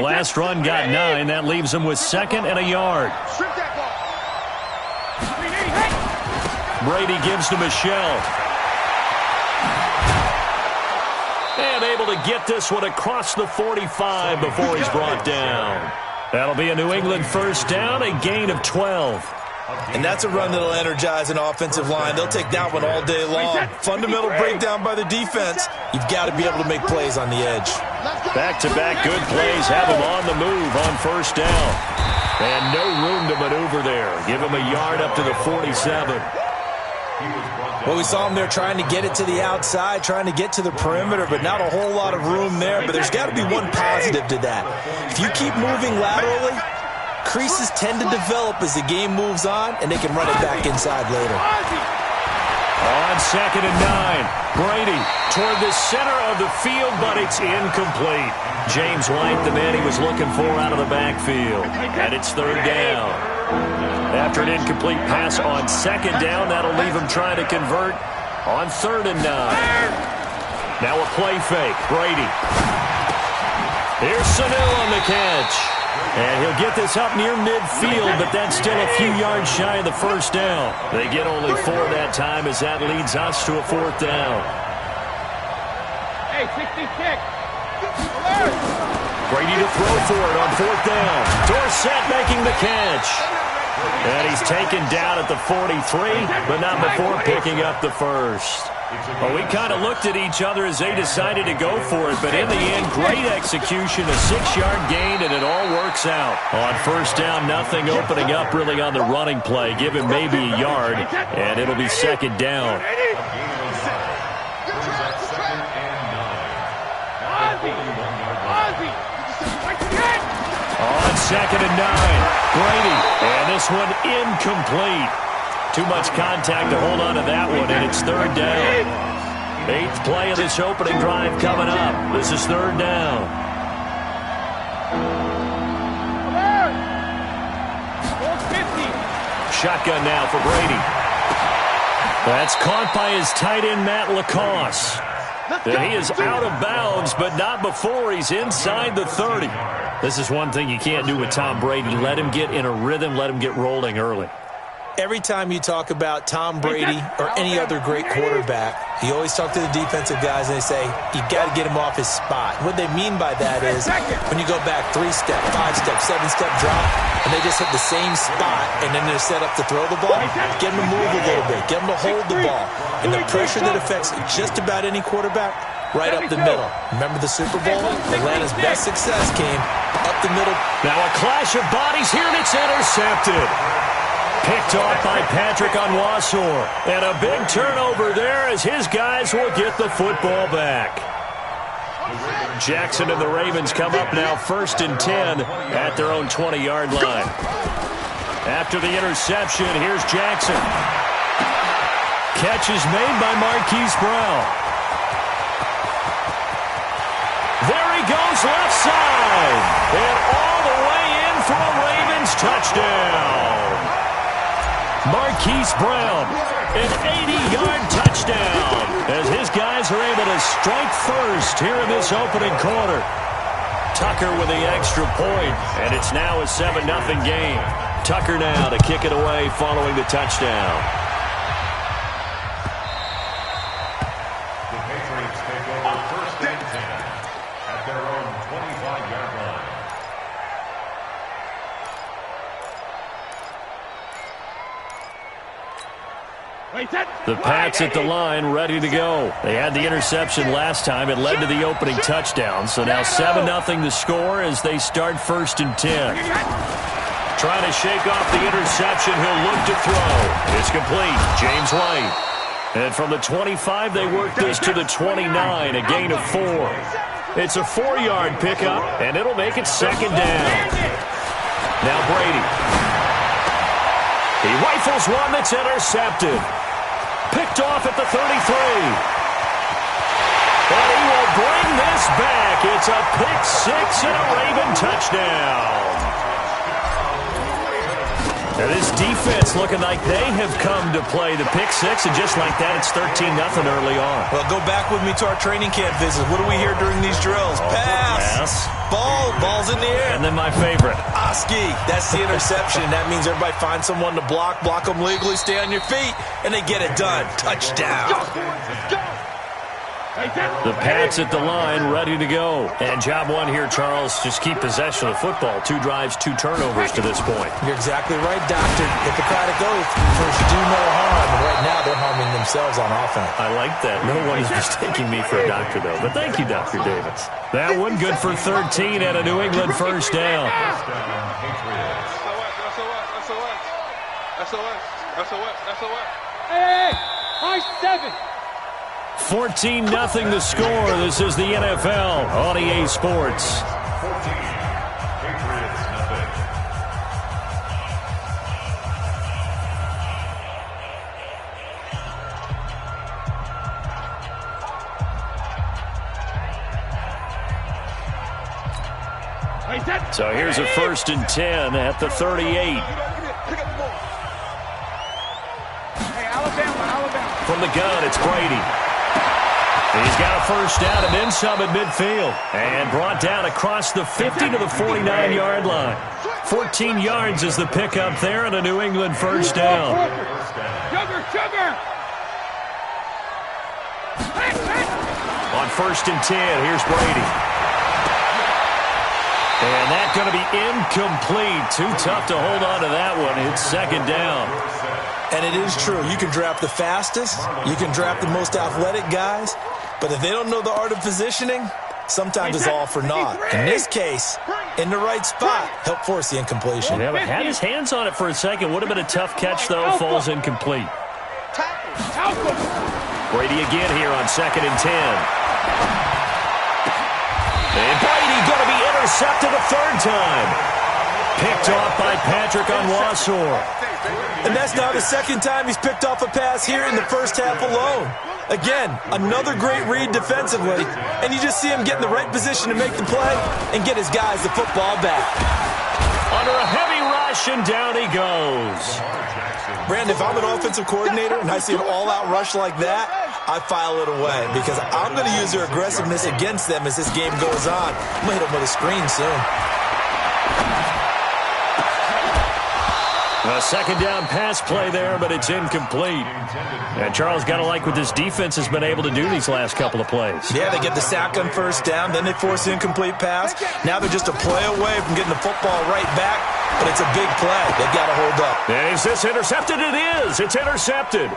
Last run got 9. That leaves him with 2nd and a yard. Brady gives to Michelle. And able to get this one across the 45 before he's brought down. That'll be a New England first down, a gain of 12. And that's a run that'll energize an offensive line. They'll take that one all day long. Fundamental breakdown by the defense. You've got to be able to make plays on the edge. Back-to-back good plays have him on the move on first down. And no room to maneuver there. Give him a yard up to the 47. Well, we saw him there trying to get it to the outside, trying to get to the perimeter, but not a whole lot of room there. But there's got to be one positive to that. If you keep moving laterally, creases tend to develop as the game moves on, and they can run it back inside later. On 2nd and 9, Brady toward the center of the field, but it's incomplete. James White, the man he was looking for out of the backfield. And it's 3rd down. After an incomplete pass on 2nd down, that'll leave him trying to convert on 3rd and 9. Now a play fake. Brady. Here's Sunil on the catch. And he'll get this up near midfield, but that's still a few yards shy of the first down. They get only 4 that time as that leads us to a 4th down. Hey, 66. Brady to throw for it on 4th down. Dorsett making the catch. And he's taken down at the 43, but not before picking up the first. Well, we kind of looked at each other as they decided to go for it, but in the end, great execution, a 6-yard gain, and it all works out. On first down, nothing opening up really on the running play. Give him maybe a yard, and it'll be 2nd down. On 2nd and 9, Brady, and this one incomplete. Too much contact to hold on to that one, and it's 3rd down. 8th play of this opening drive coming up. This is 3rd down. Shotgun now for Brady. That's caught by his tight end, Matt Lacoste. And he is out of bounds, but not before he's inside the 30. This is one thing you can't do with Tom Brady. Let him get in a rhythm, let him get rolling early. Every time you talk about Tom Brady or any other great quarterback, you always talk to the defensive guys and they say, you got to get him off his spot. What they mean by that is when you go back 3-step, 5-step, 7-step drop, and they just hit the same spot, and then they're set up to throw the ball, get them to move a little bit, get them to hold the ball. And the pressure that affects just about any quarterback, right up the middle. Remember the Super Bowl? Atlanta's best success came up the middle. Now a clash of bodies here, and it's intercepted. Picked off by Patrick Onwuasor. And a big turnover there as his guys will get the football back. Jackson and the Ravens come up now 1st and 10 at their own 20-yard line. After the interception, here's Jackson. Catch is made by Marquise Brown. There he goes left side. And all the way in for a Ravens touchdown. Marquise Brown, an 80-yard touchdown as his guys are able to strike first here in this opening quarter. Tucker with the extra point, and it's now a 7-0 game. Tucker now to kick it away following the touchdown. The Patriots take over 1st and 10 at their own 25-yard line. The Pats at the line, ready to go. They had the interception last time. It led to the opening touchdown. So now 7-0 the score as they start 1st and 10. Trying to shake off the interception. He'll look to throw. It's complete. James White. And from the 25, they work this to the 29, a gain of 4. It's a 4-yard pickup, and it'll make it 2nd down. Now Brady. He rifles one that's intercepted. Picked off at the 33. And he will bring this back. It's a pick 6 and a Raven touchdown. Now this defense looking like they have come to play the pick six, and just like that, it's 13-0 early on. Well, go back with me to our training camp visit. What do we hear during these drills? Pass. Ball's in the air. And then my favorite. Oski, that's the interception. That means everybody finds someone to block them legally, stay on your feet, and they get it done. Touchdown. The Pats at the line, ready to go. And job one here, Charles, just keep possession of the football. 2 drives, 2 turnovers to this point. You're exactly right, Doctor. Hippocratic oath. First, do no harm. And right now, they're harming themselves on offense. I like that. No one is mistaking me for a doctor, though. But thank you, Dr. Davis. That one good for 13 at a New England first down. Hey, high 7. 14-0 the score. This is the NFL on EA Sports. 14, Patriots, nothing. So here's a 1st and 10 at the 38. From the gun, it's Brady. He's got a first down and then some at midfield. And brought down across the 50 to the 49-yard line. 14 yards is the pickup there and a New England first down. On 1st and 10, here's Brady. And that's going to be incomplete. Too tough to hold on to that one. It's 2nd down. And it is true. You can draft the fastest. You can draft the most athletic guys. But if they don't know the art of positioning, sometimes it's all for naught. In this case, in the right spot, help force the incompletion. Yeah, but had his hands on it for a second. Would have been a tough catch, though. Falls incomplete. Brady again here on 2nd and 10. And Brady going to be intercepted a 3rd time. Picked off by Patrick Onwuasor. And that's now the 2nd time he's picked off a pass here in the first half alone. Again, another great read defensively, and you just see him get in the right position to make the play and get his guys the football back. Under a heavy rush, and down he goes. Brandon, if I'm an offensive coordinator and I see an all-out rush like that, I file it away because I'm going to use their aggressiveness against them as this game goes on. I'm going to hit them with a screen soon. A 2nd down pass play there, but it's incomplete. And Charles, got to like what this defense has been able to do these last couple of plays. Yeah, they get the sack on 1st down, then they force the incomplete pass. Now they're just a play away from getting the football right back, but it's a big play. They've got to hold up. And is this intercepted? It is. It's intercepted.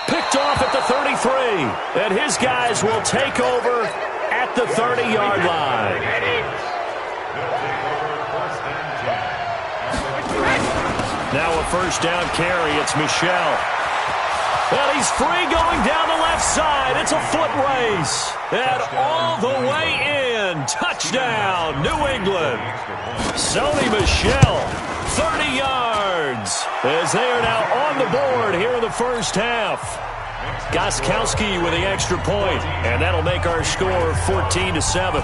Picked off at the 33. And his guys will take over at the 30-yard line. Now a 1st down carry. It's Michel. Well, he's free going down the left side. It's a foot race. And all the way in. Touchdown, New England. Sony Michel, 30 yards. As they are now on the board here in the first half. Gostkowski with the extra point. And that'll make our score 14-7.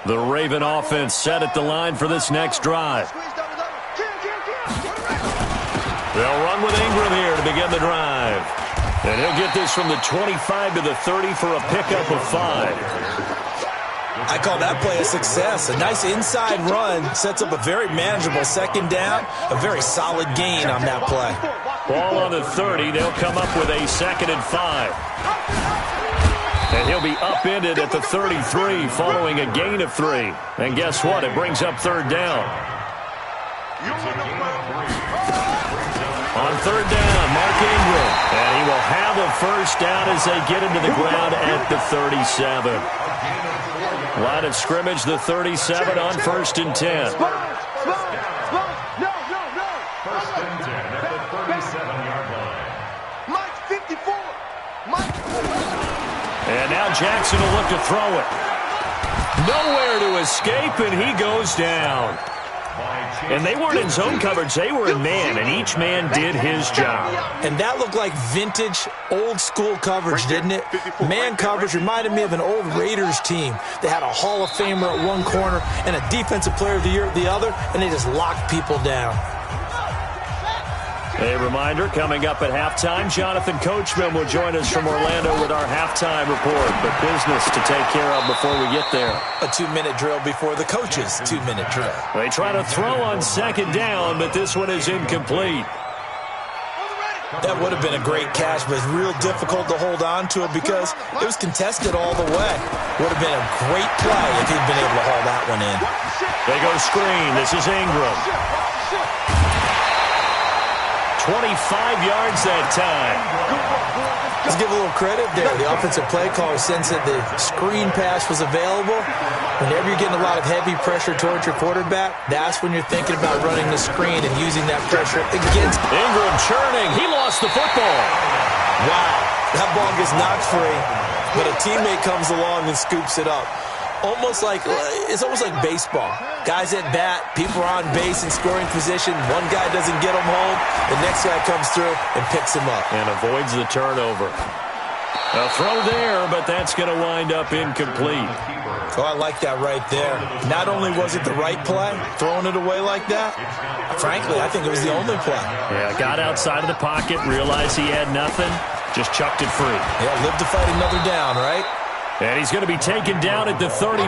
The Raven offense set at the line for this next drive. They'll run with Ingram here to begin the drive. And he'll get this from the 25 to the 30 for a pickup of 5. I call that play a success. A nice inside run sets up a very manageable 2nd down. A very solid gain on that play. Ball on the 30. They'll come up with a 2nd and 5. And he'll be upended at the 33 following a gain of 3. And guess what? It brings up 3rd down. On 3rd down, Mark Ingram. And he will have a first down as they get into the ground at the 37. Line of scrimmage, the 37 on 1st and 10. 1st and 10 at the 37-yard line. Mike 54. Mike. And now Jackson will look to throw it. Nowhere to escape, and he goes down. And they weren't in zone coverage. They were in man, and each man did his job. And that looked like vintage, old-school coverage, didn't it? Man coverage reminded me of an old Raiders team. They had a Hall of Famer at one corner and a Defensive Player of the Year at the other, and they just locked people down. A reminder, coming up at halftime, Jonathan Coachman will join us from Orlando with our halftime report. But business to take care of before we get there. A 2-minute drill before the coach's 2-minute drill. They try to throw on second down, but this one is incomplete. That would have been a great catch, but it's real difficult to hold on to it because it was contested all the way. Would have been a great play if he'd been able to haul that one in. They go screen. This is Ingram. 25 yards that time. Let's give a little credit there. The offensive play caller sensed that the screen pass was available. Whenever you're getting a lot of heavy pressure towards your quarterback, that's when you're thinking about running the screen and using that pressure against. Ingram churning. He lost the football. Wow. That ball gets knocked free, but a teammate comes along and scoops it up. It's almost like baseball. Guys at bat, people are on base in scoring position. One guy doesn't get him home. The next guy comes through and picks him up. And avoids the turnover. A throw there, but that's going to wind up incomplete. Oh, I like that right there. Not only was it the right play, throwing it away like that, frankly, I think it was the only play. Yeah, got outside of the pocket, realized he had nothing, just chucked it free. Yeah, live to fight another down, right? And he's going to be taken down at the 39,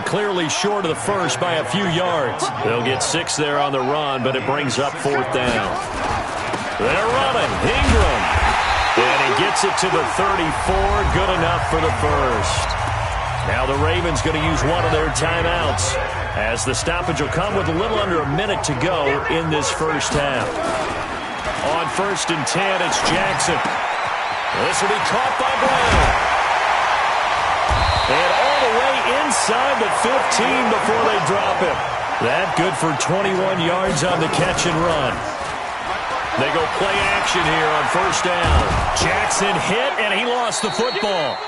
clearly short of the first by a few yards. They'll get 6 there on the run, but it brings up 4th down. They're running. Ingram. And he gets it to the 34. Good enough for the first. Now the Ravens going to use one of their timeouts, as the stoppage will come with a little under a minute to go in this first half. On 1st and 10, it's Jackson. This will be caught by Brown. And all the way inside the 15 before they drop him. That good for 21 yards on the catch and run. They go play action here on 1st down. Jackson hit, and he lost the football.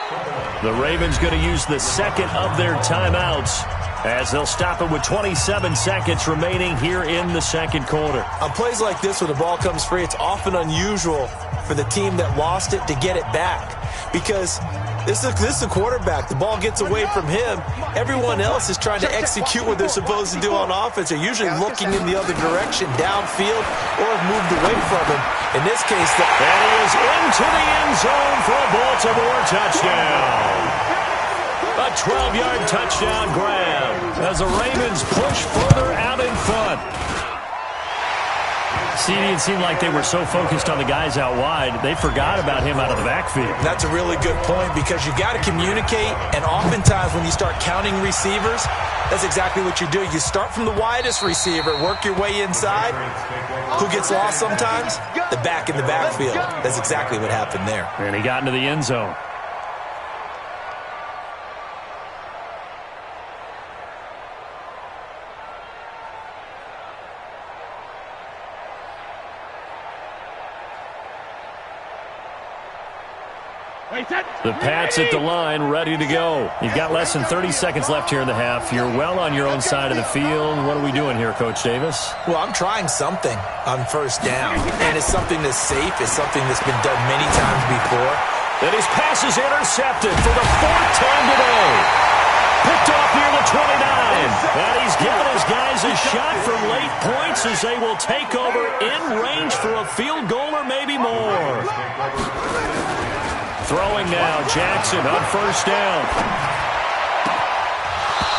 The Ravens going to use the second of their timeouts, as they'll stop it with 27 seconds remaining here in the second quarter. On plays like this, when the ball comes free, it's often unusual for the team that lost it to get it back. Because this is a quarterback. The ball gets away from him. Everyone else is trying to execute what they're supposed to do on offense. They're usually looking in the other direction, downfield, or have moved away from him. In this case, and he is into the end zone for a Baltimore touchdown. A 12-yard touchdown grab as the Ravens push further out in front. See, it seemed like they were so focused on the guys out wide, they forgot about him out of the backfield. That's a really good point, because you got to communicate, and oftentimes when you start counting receivers, that's exactly what you do. You start from the widest receiver, work your way inside. Who gets lost sometimes? The back in the backfield. That's exactly what happened there. And he got into the end zone. The Pats at the line, ready to go. You've got less than 30 seconds left here in the half. You're well on your own side of the field. What are we doing here, Coach Davis? Well, I'm trying something on 1st down, and it's something that's safe. It's something that's been done many times before. And his pass is intercepted for the 4th time today. Picked off near the 29. And he's given his guys a shot from late points as they will take over in range for a field goal or maybe more. Throwing now, Jackson on 1st down.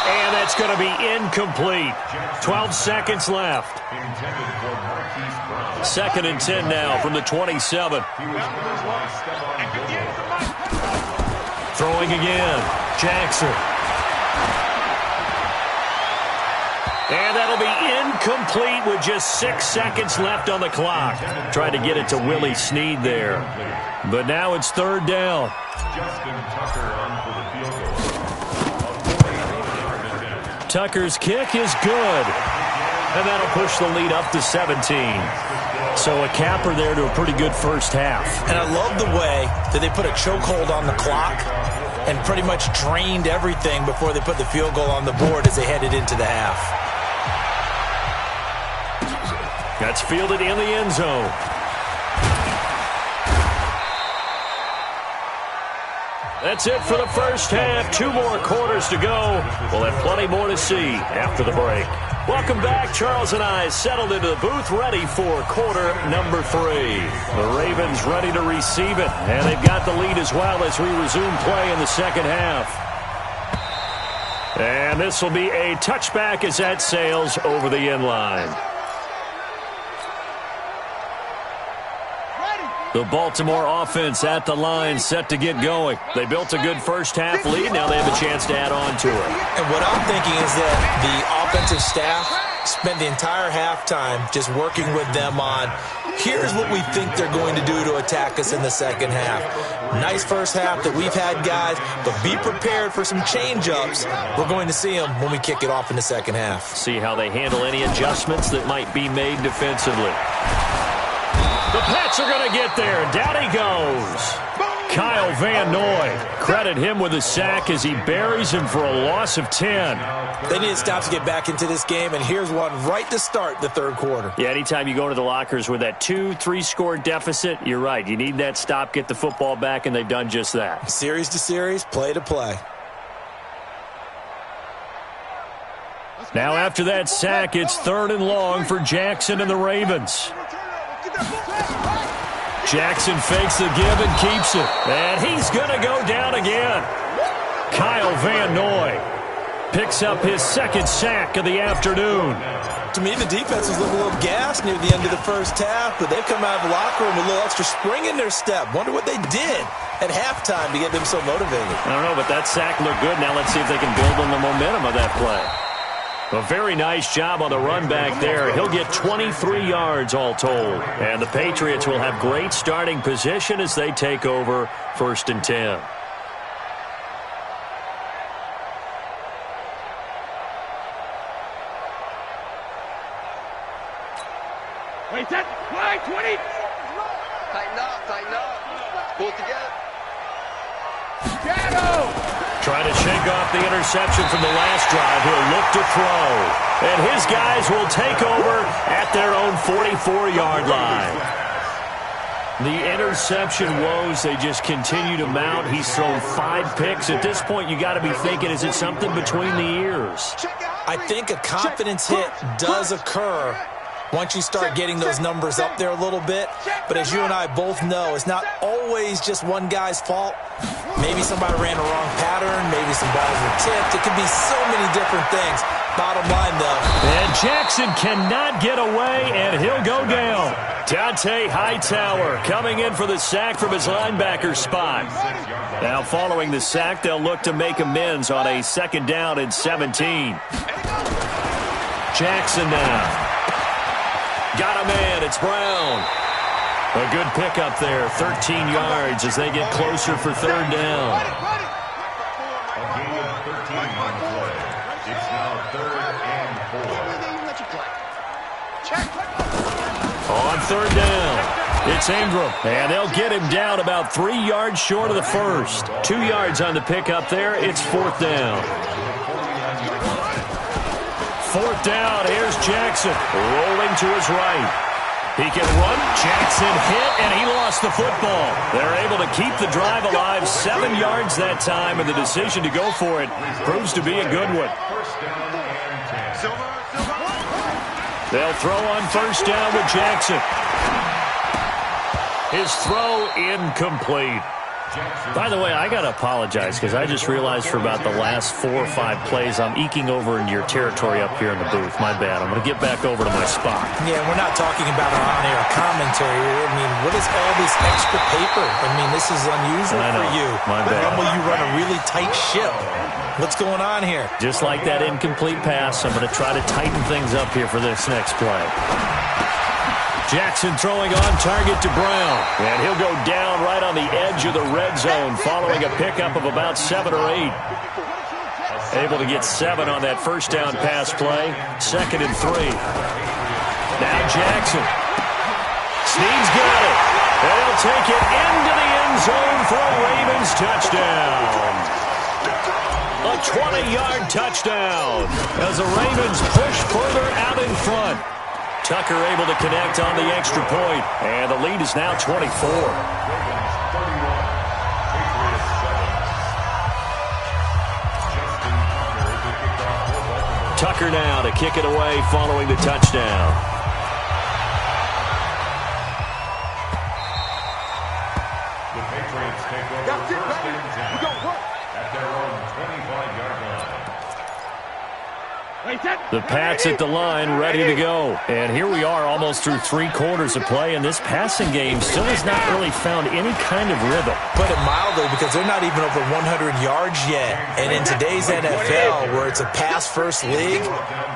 And that's going to be incomplete. 12 seconds left. 2nd and 10 now from the 27. Throwing again, Jackson. And that'll be incomplete with just 6 seconds left on the clock. Tried to get it to Willie Snead there. But now it's 3rd down. Tucker's kick is good. And that'll push the lead up to 17. So a capper there to a pretty good first half. And I love the way that they put a chokehold on the clock. and pretty much drained everything before they put the field goal on the board as they headed into the half. That's fielded in the end zone. That's it for the first half. 2 more quarters to go. We'll have plenty more to see after the break. Welcome back. Charles and I settled into the booth, ready for quarter number 3. The Ravens ready to receive it, and they've got the lead as well as we resume play in the second half. And this will be a touchback as that sails over the end line. The Baltimore offense at the line, set to get going. They built a good first half lead. Now they have a chance to add on to it. And what I'm thinking is that the offensive staff spent the entire halftime just working with them on, here's what we think they're going to do to attack us in the second half. Nice first half that we've had, guys, but be prepared for some change-ups. We're going to see them when we kick it off in the second half. See how they handle any adjustments that might be made defensively. The Pats are going to get there. Down he goes. Kyle Van Noy. Credit him with a sack as he buries him for a loss of 10. They need to stop to get back into this game, and here's one right to start the third quarter. Yeah, anytime you go to the lockers with that 2-3 score deficit, you're right. You need that stop, get the football back, and they've done just that. Series to series, play to play. Now after that sack, it's 3rd and long for Jackson and the Ravens. Jackson fakes the give and keeps it. And he's going to go down again. Kyle Van Noy picks up his 2nd sack of the afternoon. To me, the defense was looking a little gassed near the end of the first half, but they've come out of the locker room with a little extra spring in their step. Wonder what they did at halftime to get them so motivated. I don't know, but that sack looked good. Now let's see if they can build on the momentum of that play. A very nice job on the run back there. He'll get 23 yards all told. And the Patriots will have great starting position as they take over 1st and 10. Wait, that line 20. Tighten up. Pull it together. Shadow. Trying to shake off the interception from the last drive. He'll look to throw. And his guys will take over at their own 44-yard line. The interception woes, they just continue to mount. He's thrown 5 picks. At this point, you got to be thinking, is it something between the ears? I think a confidence hit does occur once you start getting those numbers up there a little bit. But as you and I both know, it's not always just one guy's fault. Maybe somebody ran a wrong pattern. Maybe some balls were tipped. It could be so many different things. Bottom line, though. And Jackson cannot get away, and he'll go down. Dante Hightower coming in for the sack from his linebacker spot. Now following the sack, they'll look to make amends on a 2nd down and 17. Jackson now. Got a man. It's Brown. A good pickup there. 13 yards as they get closer for 3rd down. A gain of 13 on the play. It's now 3rd and 4. On 3rd down, it's Ingram. And they'll get him down about 3 yards short of the first. 2 yards on the pickup there. It's 4th down. 4th down, here's Jackson, rolling to his right. He can run, Jackson hit, and he lost the football. They're able to keep the drive alive, 7 yards that time, and the decision to go for it proves to be a good one. They'll throw on 1st down with Jackson. His throw incomplete. By the way, I got to apologize because I just realized for about the last 4 or 5 plays I'm eking over into your territory up here in the booth. My bad. I'm going to get back over to my spot. Yeah, we're not talking about an on-air commentary. I mean, what is all this extra paper? I mean, this is unusual for you. My bad. Normally you run a really tight ship. What's going on here? Just like that incomplete pass, I'm going to try to tighten things up here for this next play. Jackson throwing on target to Brown. And he'll go down right on the edge of the red zone following a pickup of about 7 or 8. Able to get 7 on that 1st down pass play. 2nd and 3. Now Jackson. Snead's got it. And he'll take it into the end zone for a Ravens touchdown. 20-yard touchdown as the Ravens push further out in front. Tucker able to connect on the extra point, and the lead is now 24. Tucker now to kick it away following the touchdown. The Patriots take over first and 10 at their own 25-yard line. The Pats at the line, ready to go. And here we are almost through 3 quarters of play, and this passing game still has not really found any kind of rhythm. Put it mildly, because they're not even over 100 yards yet. And in today's NFL, where it's a pass-first league,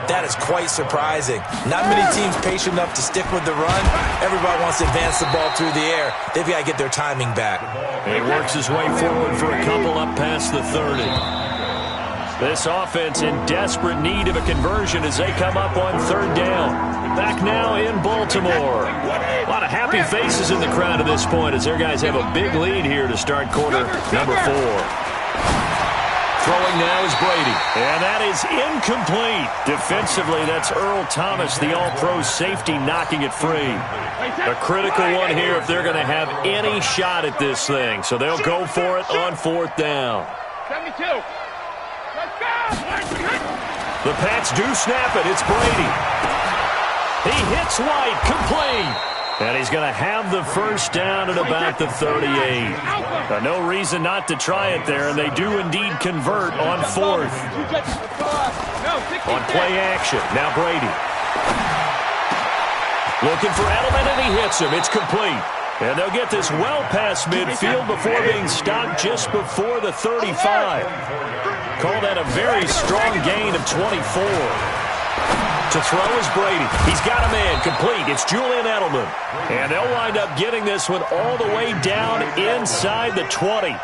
that is quite surprising. Not many teams patient enough to stick with the run. Everybody wants to advance the ball through the air. They've got to get their timing back. He works his way forward for a couple up past the 30. This offense in desperate need of a conversion as they come up on 3rd down. Back now in Baltimore. A lot of happy faces in the crowd at this point as their guys have a big lead here to start quarter number 4. Throwing now is Brady. And that is incomplete. Defensively, that's Earl Thomas, the all-pro safety, knocking it free. A critical one here if they're going to have any shot at this thing. So they'll go for it on 4th down. 72. The Pats do snap it. It's Brady. He hits White, complete. And he's going to have the first down at about the 38. No reason not to try it there, and they do indeed convert on 4th. On play action, now Brady. Looking for Edelman, and he hits him. It's complete. And they'll get this well past midfield before being stopped just before the 35. Call that a very strong gain of 24. To throw is Brady. He's got a man complete. It's Julian Edelman. And they'll wind up getting this one all the way down inside the 20.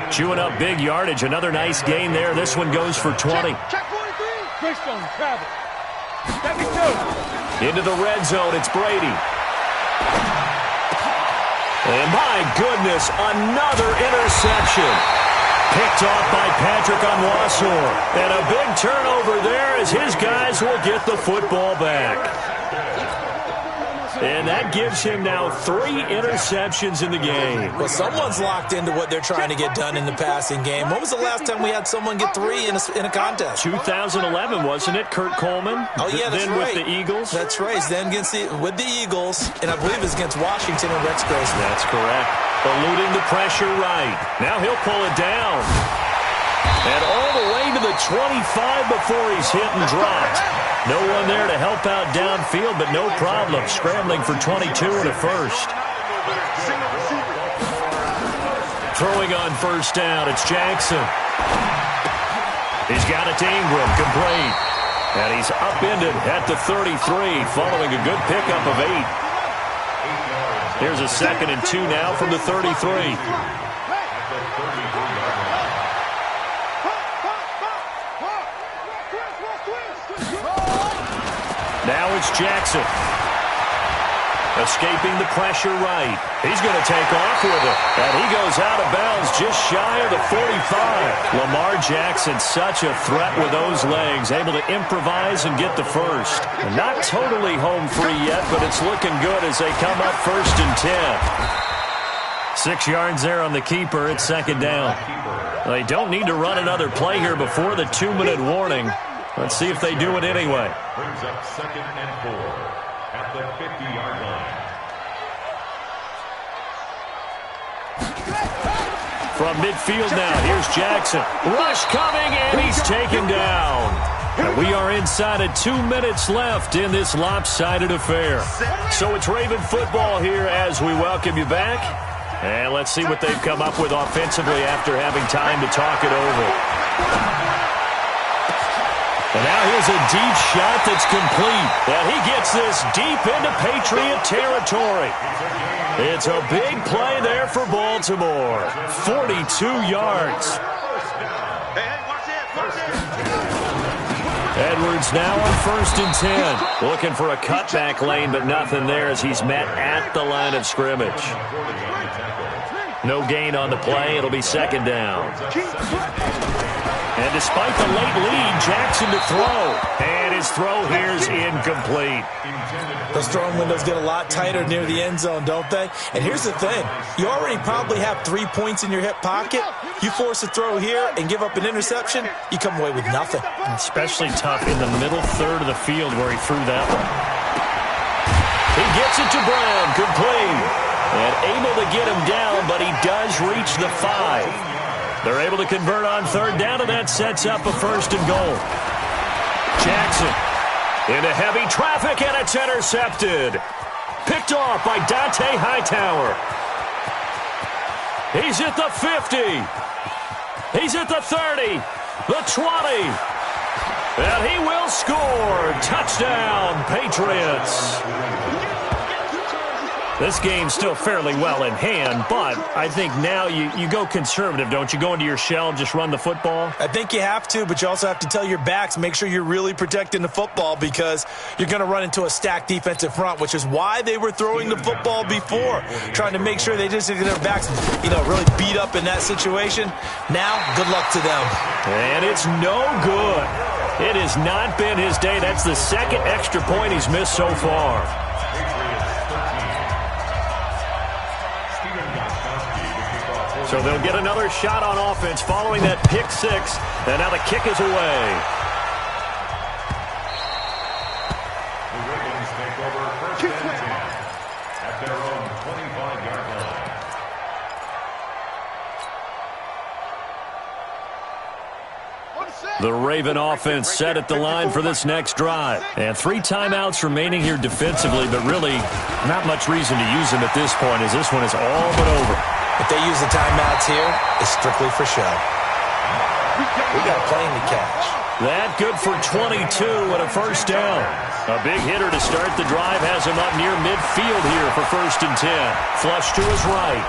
Chewing up big yardage. Another nice gain there. This one goes for 20. Check 43. Fishbone, travel. 72. Into the red zone. It's Brady. And my goodness, another interception. Picked off by Patrick Onwuasor. And a big turnover there as his guys will get the football back. And that gives him now 3 interceptions in the game. Well, someone's locked into what they're trying to get done in the passing game. When was the last time we had someone get 3 in a contest? 2011, wasn't it, Kurt Coleman? Oh, yeah, that's then right. With the Eagles? That's right. Then with the Eagles, and I believe it's against Washington and Rex Grossman. That's correct. Eluding the pressure right. Now he'll pull it down. And all the way to the 25 before he's hit and dropped. No one there to help out downfield, but no problem. Scrambling for 22 and a first. Throwing on 1st down, it's Jackson. He's got it to Ingram, complete. And he's upended at the 33, following a good pickup of 8. Here's a 2nd and 2 now from the 33. Now it's Jackson. Escaping the pressure right. He's going to take off with it. And he goes out of bounds just shy of the 45. Lamar Jackson, such a threat with those legs. Able to improvise and get the first. And not totally home free yet, but it's looking good as they come up 1st and 10. 6 yards there on the keeper. It's 2nd down. They don't need to run another play here before the 2-minute warning. Let's see if they do it anyway. Brings up 2nd and 4 at the 50-yard line. From midfield now, here's Jackson. Rush coming, and he's taken down. And we are inside of 2 minutes left in this lopsided affair. So it's Raven football here as we welcome you back. And let's see what they've come up with offensively after having time to talk it over. And now here's a deep shot that's complete. And he gets this deep into Patriot territory. It's a big play there for Baltimore. 42 yards. Edwards now on 1st and 10. Looking for a cutback lane, but nothing there as he's met at the line of scrimmage. No gain on the play. It'll be 2nd down. And to despite the late lead, Jackson to throw. And his throw here is incomplete. Those throwing windows get a lot tighter near the end zone, don't they? And here's the thing. You already probably have 3 points in your hip pocket. You force a throw here and give up an interception, you come away with nothing. Especially tough in the middle third of the field where he threw that one. He gets it to Brown, complete. And able to get him down, but he does reach the 5. They're able to convert on third down, and that sets up a 1st and goal. Jackson into heavy traffic, and it's intercepted. Picked off by Dante Hightower. He's at the 50. He's at the 30. The 20. And he will score. Touchdown, Patriots. This game's still fairly well in hand, but I think now you go conservative, don't you? Go into your shell, just run the football? I think you have to, but you also have to tell your backs, make sure you're really protecting the football because you're going to run into a stacked defensive front, which is why they were throwing the football before, trying to make sure they just get their backs, really beat up in that situation. Now, good luck to them. And it's no good. It has not been his day. That's the 2nd extra point he's missed so far. So they'll get another shot on offense following that pick 6. And now the kick is away. The Ravens take over 1st and 10 at their own 25-yard line. The Raven offense set at the line for this next drive. And 3 timeouts remaining here defensively, but really not much reason to use them at this point as this one is all but over. If they use the timeouts here, it's strictly for show. We got a plane to catch. That good for 22 and a 1st down. A big hitter to start the drive has him up near midfield here for 1st and 10. Flush to his right.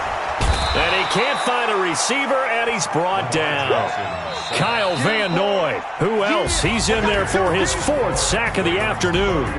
And he can't find a receiver, and he's brought down. Kyle Van Noy. Who else? He's in there for his 4th sack of the afternoon.